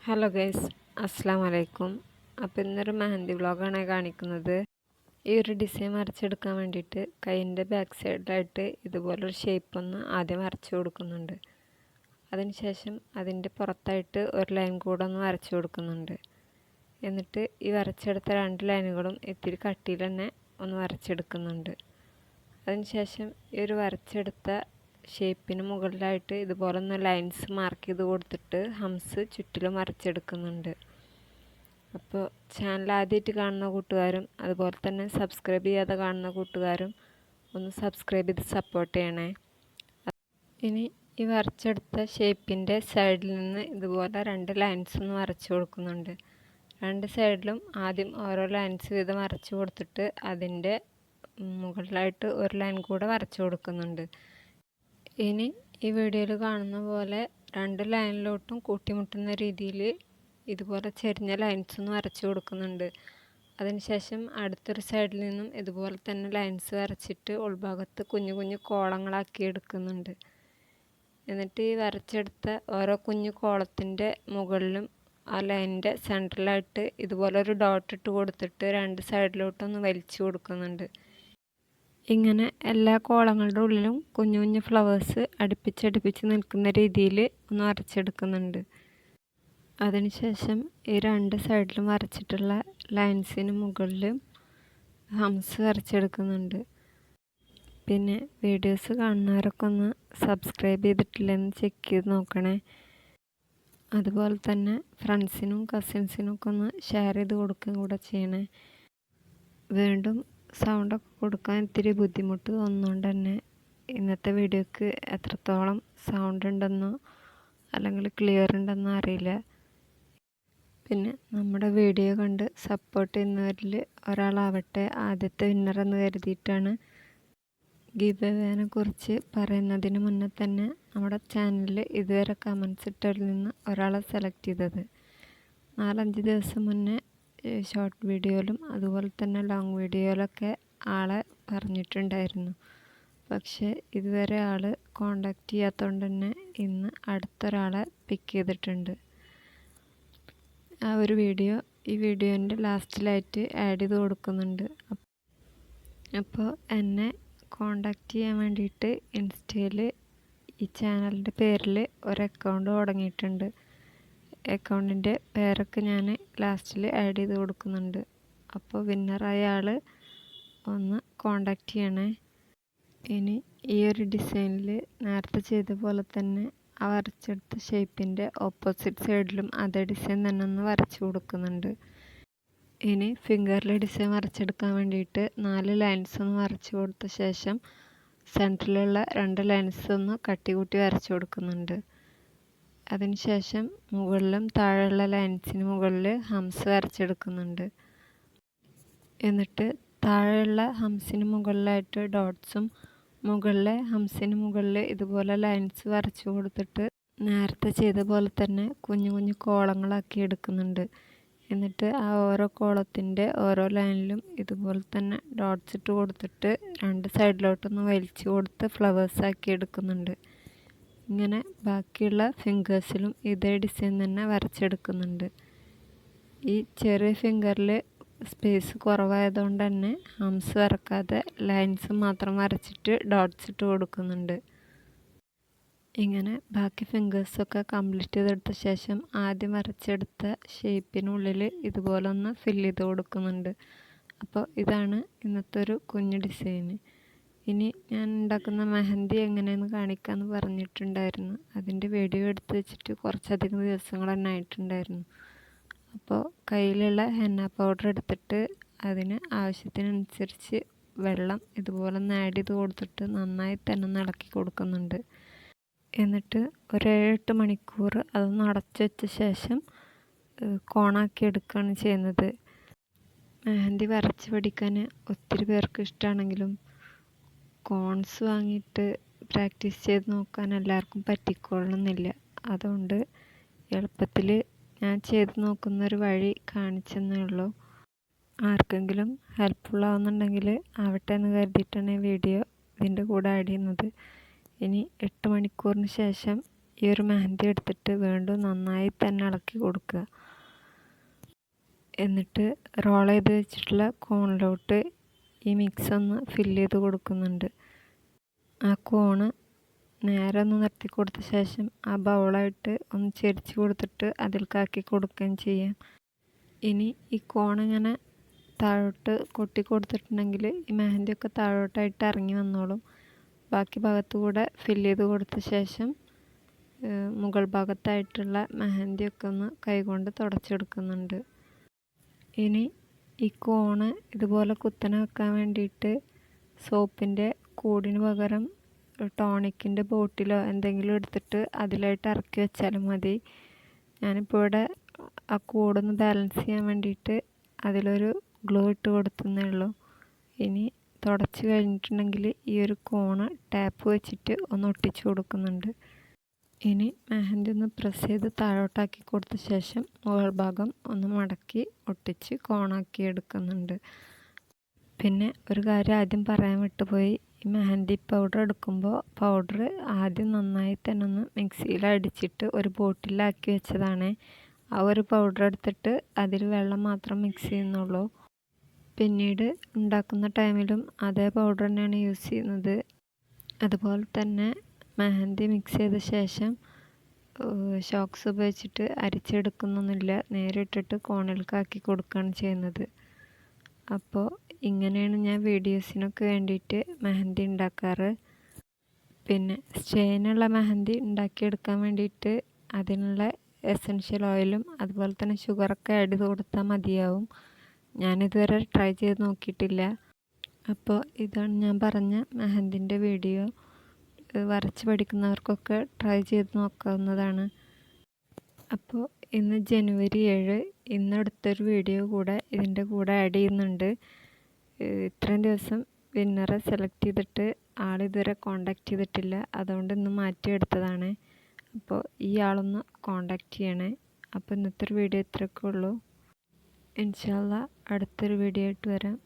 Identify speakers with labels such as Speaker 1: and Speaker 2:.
Speaker 1: Hello guys, അസ്സാം വലൈക്കും. അപ്പോൾ ഇന്നൊരു മെഹന്തി വ്ളോഗാണ് കാണിക്കുന്നത്. ഈ ഒരു ഡിസൈൻ വരച്ചെടുക്കാൻ വേണ്ടിയിട്ട് കൈയിൻ്റെ ബാക്ക് സൈഡിലായിട്ട് ഇതുപോലൊരു ഷേപ്പ് ഒന്ന് ആദ്യം വരച്ചു കൊടുക്കുന്നുണ്ട്. അതിനുശേഷം അതിൻ്റെ പുറത്തായിട്ട് ഒരു ലൈൻ കൂടെ ഒന്ന് വരച്ചു കൊടുക്കുന്നുണ്ട്. എന്നിട്ട് ഈ വരച്ചെടുത്ത 2 ലൈനുകളും ഇത്തിരി കട്ടിയിൽ തന്നെ ഒന്ന് വരച്ചെടുക്കുന്നുണ്ട്. അതിനുശേഷം ഈ ഒരു വരച്ചെടുത്ത ഷേപ്പിന് മുകളിലായിട്ട് ഇതുപോലെ ഒന്ന് ലൈൻസ് മാർക്ക് ചെയ്ത് കൊടുത്തിട്ട് ഹംസ് ചുറ്റിലും വരച്ചെടുക്കുന്നുണ്ട്. അപ്പോൾ ചാനൽ ആദ്യമായിട്ട് കാണുന്ന കൂട്ടുകാരും അതുപോലെ തന്നെ സബ്സ്ക്രൈബ് ചെയ്യാതെ കാണുന്ന കൂട്ടുകാരും ഒന്ന് സബ്സ്ക്രൈബ് ചെയ്ത് സപ്പോർട്ട് ചെയ്യണേ. ഇനി ഈ വരച്ചെടുത്ത ഷേപ്പിൻ്റെ സൈഡിൽ നിന്ന് ഇതുപോലെ 2 ലൈൻസ് ഒന്ന് വരച്ചു കൊടുക്കുന്നുണ്ട്. 2 സൈഡിലും ആദ്യം ഓരോ ലൈൻസ് വീതം വരച്ചു കൊടുത്തിട്ട് അതിൻ്റെ മുകളിലായിട്ട് ഒരു ലൈൻ കൂടെ വരച്ചു കൊടുക്കുന്നുണ്ട്. ഇനി ഈ വീഡിയോയിൽ കാണുന്ന പോലെ 2 ലൈനിലോട്ടും കൂട്ടിമുട്ടുന്ന രീതിയിൽ ഇതുപോലെ ചെരിഞ്ഞ ലൈൻസ് ഒന്ന് വരച്ചു കൊടുക്കുന്നുണ്ട്. അതിനുശേഷം അടുത്തൊരു സൈഡിൽ നിന്നും ഇതുപോലെ തന്നെ ലൈൻസ് വരച്ചിട്ട് ഉൾഭാഗത്ത് കുഞ്ഞു കുഞ്ഞു കോളങ്ങളാക്കി എടുക്കുന്നുണ്ട്. എന്നിട്ട് ഈ വരച്ചെടുത്ത ഓരോ കുഞ്ഞു കോളത്തിൻ്റെ മുകളിലും ആ ലൈനിൻ്റെ സെൻറ്ററിലായിട്ട് ഇതുപോലെ ഒരു ഡോട്ട് ഇട്ട് കൊടുത്തിട്ട് 2 സൈഡിലോട്ടൊന്ന് വലിച്ചു കൊടുക്കുന്നുണ്ട്. ഇങ്ങനെ എല്ലാ കോളങ്ങളുടെ ഉള്ളിലും കുഞ്ഞു കുഞ്ഞു ഫ്ലവേഴ്സ് അടുപ്പിച്ചടുപ്പിച്ച് നിൽക്കുന്ന രീതിയിൽ ഒന്ന് വരച്ചെടുക്കുന്നുണ്ട്. അതിനുശേഷം ഈ 2 സൈഡിലും വരച്ചിട്ടുള്ള ലൈൻസിന് മുകളിൽ ഹംസ് വരച്ചെടുക്കുന്നുണ്ട്. പിന്നെ വീഡിയോസ് കാണുന്നവരൊക്കെ ഒന്ന് സബ്സ്ക്രൈബ് ചെയ്തിട്ടില്ലെന്ന് ചെക്ക് ചെയ്ത് നോക്കണേ. അതുപോലെ തന്നെ ഫ്രണ്ട്സിനും കസിൻസിനും ഒക്കെ ഒന്ന് ഷെയർ ചെയ്ത് കൊടുക്കുകയും കൂടെ ചെയ്യണേ. വീണ്ടും സൗണ്ടൊക്കെ കൊടുക്കാൻ ഇത്തിരി ബുദ്ധിമുട്ട് തോന്നുന്നതുകൊണ്ട് തന്നെ ഇന്നത്തെ വീഡിയോക്ക് എത്രത്തോളം സൗണ്ട് ഉണ്ടെന്നോ അല്ലെങ്കിൽ ക്ലിയർ ഉണ്ടെന്നോ അറിയില്ല. പിന്നെ നമ്മുടെ വീഡിയോ കണ്ട് സപ്പോർട്ട് ചെയ്യുന്നവരിൽ ഒരാളാവട്ടെ ആദ്യത്തെ വിന്നറെന്ന് കരുതിയിട്ടാണ് ഗിവ് അവേനെ കുറിച്ച് പറയുന്നതിന് മുന്നേ തന്നെ നമ്മുടെ ചാനലിൽ ഇതുവരെ കമൻസ് ഇട്ടവരിൽ നിന്ന് ഒരാളെ സെലക്ട് ചെയ്തത്. 4-5 ദിവസം മുന്നേ ഷോർട്ട് വീഡിയോയിലും അതുപോലെ തന്നെ ലോങ് വീഡിയോയിലൊക്കെ ആളെ പറഞ്ഞിട്ടുണ്ടായിരുന്നു. പക്ഷേ ഇതുവരെ ആൾ കോണ്ടാക്ട് ചെയ്യാത്തതുകൊണ്ട് തന്നെ ഇന്ന് അടുത്തൊരാളെ പിക്ക് ചെയ്തിട്ടുണ്ട്. ആ ഒരു വീഡിയോ ഈ വീഡിയോൻ്റെ ലാസ്റ്റിലായിട്ട് ആഡ് ചെയ്ത് കൊടുക്കുന്നുണ്ട്. അപ്പോൾ എന്നെ കോണ്ടാക്ട് ചെയ്യാൻ വേണ്ടിയിട്ട് ഇൻസ്റ്റയിൽ ഈ ചാനലിൻ്റെ പേരിൽ ഒരു അക്കൗണ്ട് തുടങ്ങിയിട്ടുണ്ട്. അക്കൗണ്ടിൻ്റെ പേരൊക്കെ ഞാൻ ലാസ്റ്റിൽ ആഡ് ചെയ്ത് കൊടുക്കുന്നുണ്ട്. അപ്പോൾ വിന്നറായ ആൾ ഒന്ന് കോണ്ടാക്ട് ചെയ്യണേ. ഇനി ഈ ഒരു ഡിസൈനിൽ നേരത്തെ ചെയ്ത പോലെ തന്നെ ആ വരച്ചെടുത്ത ഷേപ്പിൻ്റെ ഓപ്പോസിറ്റ് സൈഡിലും അതേ ഡിസൈൻ തന്നെ ഒന്ന് വരച്ചു കൊടുക്കുന്നുണ്ട്. ഇനി ഫിംഗറിൽ ഡിസൈൻ വരച്ചെടുക്കാൻ വേണ്ടിയിട്ട് 4 ലൈൻസ് ഒന്ന് വരച്ചു കൊടുത്ത ശേഷം സെൻറ്ററിലുള്ള 2 ലൈൻസ് ഒന്ന് കട്ടി കൂട്ടി വരച്ചു കൊടുക്കുന്നുണ്ട്. അതിനുശേഷം മുകളിലും താഴെയുള്ള ലൈൻസിന് മുകളിൽ ഹംസ് വരച്ചെടുക്കുന്നുണ്ട്. എന്നിട്ട് താഴെയുള്ള ഹംസിന് മുകളിലായിട്ട് ഡോട്ട്സും മുകളിലെ ഹംസിന് മുകളിൽ ഇതുപോലെ ലൈൻസ് വരച്ചു കൊടുത്തിട്ട് നേരത്തെ ചെയ്ത പോലെ തന്നെ കുഞ്ഞു കുഞ്ഞു കോളങ്ങളാക്കി എടുക്കുന്നുണ്ട്. എന്നിട്ട് ആ ഓരോ കോളത്തിൻ്റെ ഓരോ ലൈനിലും ഇതുപോലെ തന്നെ ഡോട്ട്സ് ഇട്ട് കൊടുത്തിട്ട് 2 സൈഡിലോട്ടൊന്ന് വലിച്ചു കൊടുത്ത് ഫ്ലവേഴ്സ് ആക്കി എടുക്കുന്നുണ്ട്. ഇങ്ങനെ ബാക്കിയുള്ള ഫിംഗേഴ്സിലും ഇതേ ഡിസൈൻ തന്നെ വരച്ചെടുക്കുന്നുണ്ട്. ഈ ചെറിയ ഫിംഗറിൽ സ്പേസ് കുറവായതുകൊണ്ട് തന്നെ ഹംസ് വരക്കാതെ ലൈൻസ് മാത്രം വരച്ചിട്ട് ഡോട്ട്സ് ഇട്ട് കൊടുക്കുന്നുണ്ട്. ഇങ്ങനെ ബാക്കി ഫിംഗേഴ്സൊക്കെ കംപ്ലീറ്റ് ചെയ്തെടുത്ത ശേഷം ആദ്യം വരച്ചെടുത്ത ഷേപ്പിനുള്ളിൽ ഇതുപോലെ ഒന്ന് ഫില്ല് ചെയ്ത് കൊടുക്കുന്നുണ്ട്. അപ്പോൾ ഇതാണ് ഇന്നത്തെ ഒരു കുഞ്ഞു ഡിസൈന്. ഇനി ഞാൻ ഉണ്ടാക്കുന്ന മെഹന്തി എങ്ങനെയെന്ന് കാണിക്കാമെന്ന് പറഞ്ഞിട്ടുണ്ടായിരുന്നു. അതിൻ്റെ വീഡിയോ എടുത്ത് വെച്ചിട്ട് കുറച്ചധികം ദിവസങ്ങൾ തന്നെ ആയിട്ടുണ്ടായിരുന്നു. അപ്പോൾ കയ്യിലുള്ള ഹെന്ന പൗഡർ എടുത്തിട്ട് അതിന് ആവശ്യത്തിനനുസരിച്ച് വെള്ളം ഇതുപോലെ ഒന്ന് ആഡ് ചെയ്ത് കൊടുത്തിട്ട് നന്നായി തന്നെ ഒന്ന് ഇളക്കി കൊടുക്കുന്നുണ്ട്. എന്നിട്ട് ഒരു 7-8 മണിക്കൂർ അതൊന്ന് അടച്ചു വെച്ച ശേഷം കോണാക്കി എടുക്കുകയാണ് ചെയ്യുന്നത്. മെഹന്തി വരച്ച് പഠിക്കാൻ ഒത്തിരി പേർക്ക് ഇഷ്ടമാണെങ്കിലും കോൺസ് വാങ്ങിയിട്ട് പ്രാക്ടീസ് ചെയ്ത് നോക്കാൻ എല്ലാവർക്കും പറ്റിക്കൊള്ളണമെന്നില്ല. അതുകൊണ്ട് എളുപ്പത്തിൽ ഞാൻ ചെയ്ത് നോക്കുന്നൊരു വഴി കാണിച്ചെന്നേ ഉള്ളൂ. ആർക്കെങ്കിലും ഹെൽപ്ഫുൾ ആവുന്നുണ്ടെങ്കിൽ ആവട്ടെ എന്ന് കരുതിയിട്ടാണ് ഈ വീഡിയോ ഇതിൻ്റെ കൂടെ ആഡ് ചെയ്യുന്നത്. ഇനി 8 മണിക്കൂറിന് ശേഷം ഈ ഒരു മെഹന്തി എടുത്തിട്ട് വീണ്ടും നന്നായി തന്നെ ഇളക്കി കൊടുക്കുക. എന്നിട്ട് റോൾ ചെയ്ത് വെച്ചിട്ടുള്ള കോണിലോട്ട് ഈ മിക്സ് ഒന്ന് ഫില്ല് ചെയ്ത് കൊടുക്കുന്നുണ്ട്. ആ കോണ് നേരെ ഒന്ന് നിർത്തി കൊടുത്ത ശേഷം ആ ബൗളായിട്ട് ഒന്ന് ചെരിച്ച് കൊടുത്തിട്ട് അതിൽക്കാക്കി കൊടുക്കുകയും ചെയ്യാം. ഇനി ഈ കോണിങ്ങനെ താഴോട്ട് കൊട്ടി കൊടുത്തിട്ടുണ്ടെങ്കിൽ ഈ മെഹന്തിയൊക്കെ താഴോട്ടായിട്ട് ഇറങ്ങി വന്നോളും. ബാക്കി ഭാഗത്തു കൂടെ ഫില്ല് ചെയ്ത് കൊടുത്ത ശേഷം മുകൾ ഭാഗത്തായിട്ടുള്ള മെഹന്തിയൊക്കെ ഒന്ന് കൈകൊണ്ട് തുടച്ചെടുക്കുന്നുണ്ട്. ഇനി ഈ കോണ് ഇതുപോലെ കുത്തനെ വെക്കാൻ വേണ്ടിയിട്ട് സോപ്പിൻ്റെ കൂടിന് പകരം ടോണിക്കിൻ്റെ ബോട്ടിലോ എന്തെങ്കിലും എടുത്തിട്ട് അതിലായിട്ട് ഇറക്കി വെച്ചാലും മതി. ഞാനിപ്പോൾ ഇവിടെ ആ കൂടൊന്ന് ബാലൻസ് ചെയ്യാൻ വേണ്ടിയിട്ട് അതിലൊരു ഗ്ലൂ ഇട്ട് കൊടുത്തേ ഉള്ളൂ. ഇനി തുടച്ച് കഴിഞ്ഞിട്ടുണ്ടെങ്കിൽ ഈ ഒരു കോണ് ടാപ്പ് വെച്ചിട്ട് ഒന്ന് ഒട്ടിച്ച് കൊടുക്കുന്നുണ്ട്. ഇനി മെഹന്തി ഒന്ന് പ്രസ് ചെയ്ത് താഴോട്ടാക്കി കൊടുത്ത ശേഷം മുകൾ ഭാഗം ഒന്ന് മടക്കി ഒട്ടിച്ച് കോണാക്കി എടുക്കുന്നുണ്ട്. പിന്നെ ഒരു കാര്യം ആദ്യം പറയാൻ വിട്ടുപോയി, ഈ മെഹന്തി പൗഡർ എടുക്കുമ്പോൾ പൗഡർ ആദ്യം നന്നായി തന്നെ ഒന്ന് മിക്സിയിൽ അടിച്ചിട്ട് ഒരു ബോട്ടിലാക്കി വെച്ചതാണ്. ആ ഒരു പൗഡർ എടുത്തിട്ട് അതിൽ വെള്ളം മാത്രം മിക്സ് ചെയ്യുന്നുള്ളൂ. പിന്നീട് ഉണ്ടാക്കുന്ന ടൈമിലും അതേ പൗഡർ തന്നെയാണ് യൂസ് ചെയ്യുന്നത്. അതുപോലെ തന്നെ മെഹന്തി മിക്സ് ചെയ്ത ശേഷം ഷോക്സ് ഉപയോഗിച്ചിട്ട് അരിച്ചെടുക്കുന്നൊന്നുമില്ല, നേരെ ഇട്ടിട്ട് കോണിൽക്കാക്കി കൊടുക്കുകയാണ് ചെയ്യുന്നത്. അപ്പോൾ ഇങ്ങനെയാണ് ഞാൻ വീഡിയോസിനൊക്കെ വേണ്ടിയിട്ട് മെഹന്തി ഉണ്ടാക്കാറ്. പിന്നെ സ്റ്റേനുള്ള മെഹന്തി ഉണ്ടാക്കിയെടുക്കാൻ വേണ്ടിയിട്ട് അതിനുള്ള എസൻഷ്യൽ ഓയിലും അതുപോലെ തന്നെ ഷുഗറൊക്കെ ആഡ് ചെയ്ത് കൊടുത്താൽ മതിയാവും. ഞാനിതുവരെ ട്രൈ ചെയ്ത് നോക്കിയിട്ടില്ല. അപ്പോൾ ഇതാണ് ഞാൻ പറഞ്ഞ മെഹന്തിൻ്റെ വീഡിയോ. വരച്ച് പഠിക്കുന്നവർക്കൊക്കെ ട്രൈ ചെയ്ത് നോക്കാവുന്നതാണ്. അപ്പോൾ ഇന്ന് ജനുവരി 7, ഇന്ന് അടുത്തൊരു വീഡിയോ കൂടെ ഇതിൻ്റെ കൂടെ ആഡ് ചെയ്യുന്നുണ്ട്. ഇത്രയും ദിവസം വിന്നറെ സെലക്ട് ചെയ്തിട്ട് ആളിതുവരെ കോണ്ടാക്ട് ചെയ്തിട്ടില്ല, അതുകൊണ്ട് ഇന്ന് മാറ്റിയെടുത്തതാണ്. അപ്പോൾ ഈ ആളൊന്ന് കോണ്ടാക്ട് ചെയ്യണേ. അപ്പോൾ ഇന്നത്തെ ഒരു വീഡിയോ ഇത്രയൊക്കെ ഉള്ളൂ. ഇൻഷാ അല്ലാഹ് അടുത്തൊരു വീഡിയോ ആയിട്ട് വരാം.